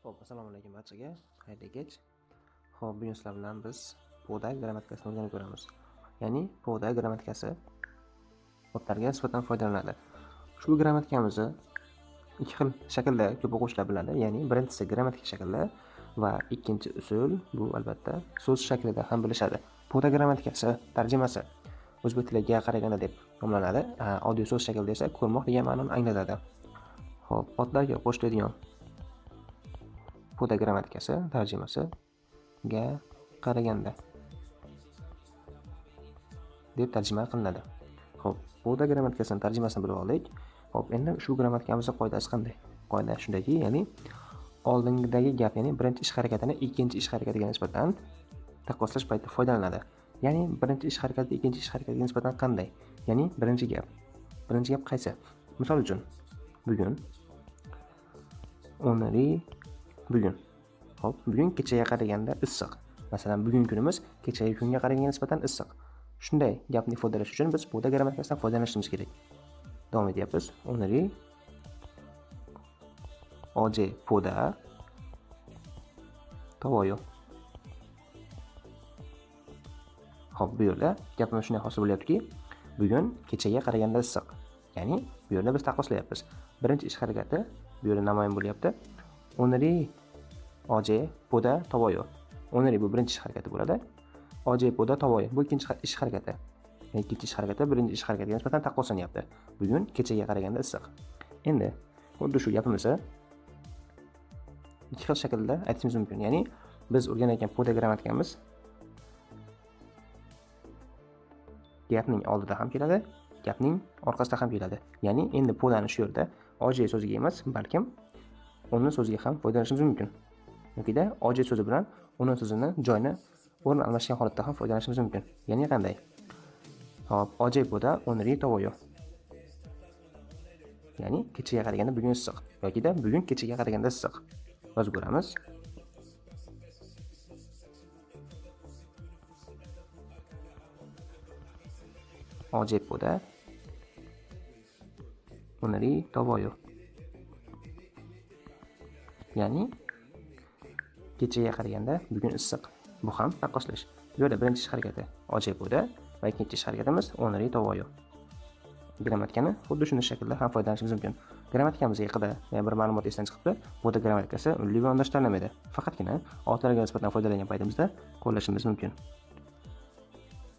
Xo'p, assalomu alaykum barchaga. Xayrli kech. Xo'p, bugun sizlar bilan biz Podal grammatikasini o'rganib ko'ramiz. Ya'ni Podal grammatikasi otlarga nisbatan foydalanadi. Ushbu grammatikamizni ikki xil shaklda ko'p o'quvchilar biladi. Ya'ni birinchisi grammatik shaklda va ikkinchi usul bu albatta so'z shaklida ham bilishadi. Podal grammatikasi tarjimasi o'zbek tiliga qaraganda deb nomlanadi. Audio so'z shaklida esa ko'rmoq degan ma'noni anglatadi. Xo'p, otlarga qo'shiladigan Podal grammatikasi tarjimasiga qaraganda deb tarjima qilinadi. Xo'p, Podal grammatikasining tarjimasini bilib oldik. Xo'p, endi ushbu grammatikamizning qoidasi qanday? Qoida shundaki, ya'ni oldingidagi gap, ya'ni birinchi ish harakatini ikkinchi ish harakatiga nisbatan taqqoslash paytida foydalanadi. Ya'ni birinchi ish harakati ikkinchi ish harakatiga nisbatan qanday? Ya'ni birinchi gap qaysi? Misol uchun, bugun bugun. Xo'p, bugun kechaga qaraganda issiq. Masalan, bugun kunimiz kechagi kunga qaraganda nisbatan issiq. Shunday gapni ifodalash uchun biz Podal grammatikasidan foydalanishimiz kerak. Davom etyapmiz. Oje poda tovoyo. Xo'p, bu yerda gapimiz shunday hosil bo'lyaptiki, bugun kechaga qaraganda issiq. Ya'ni bu yerda biz taqqoslayapmiz. Birinchi ish harakati bu yerda namoyon bo'lyapti. Oje poda tovoyo. Oneri bu birinchi ish harakati bo'ladi. Oje poda tovoyo bu ikkinchi ish harakati. Ikkinchi ish harakati birinchi ish harakatiga nisbatan taqqoslanyapti. Bugun kechaga qaraganda issiq. Endi xuddi shu gapimizni ikki xil shaklda aytishimiz mumkin. Ya'ni biz o'rganayotgan Podal grammatikamiz gapning oldida ham keladi, gapning orqasida ham keladi. Ya'ni endi podani shu yerda oje so'ziga emas, balkim uni so'ziga ham foydalanishimiz mumkin. Yokida oje so'zi bilan uni so'zini joyini o'rin almashgan holatda ham foydalanishimiz mumkin. Ya'ni qanday? Hop, oje poda oneri tovoyo. Ya'ni kechaga qaraganda bugun issiq yokida bugun kechaga qaraganda issiq. Yozib ko'ramiz. Oje poda oneri tovoyo. Ya'ni kechaga qaraganda bugun issiq. Bu ham taqqoslash. Bu yerda birinchi ish harakati oje poda va ikkinchi ish harakatimiz oneri tovoyo. Grammatikani xuddi shunday shaklda ham foydalanishimiz mumkin. Grammatikamizga haqida bir ma'lumot esdan chiqibdi. Podal grammatikasi unli va undash tanlamaydi. Faqatgina otlarga nisbatan foydalangan paytimizda qo'llashimiz mumkin.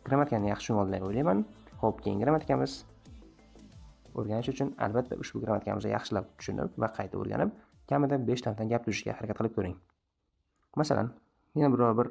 Grammatikani yaxshi tushunib oldingiz deb o'ylayman. Xo'p, keyingi grammatikamiz o'rganish uchun albatta ushbu grammatikamizni yaxshilab tushunib va qayta o'rganib, kamida 5 tadan gap tuzishga harakat qilib ko'ring. Masalan, yana biror bir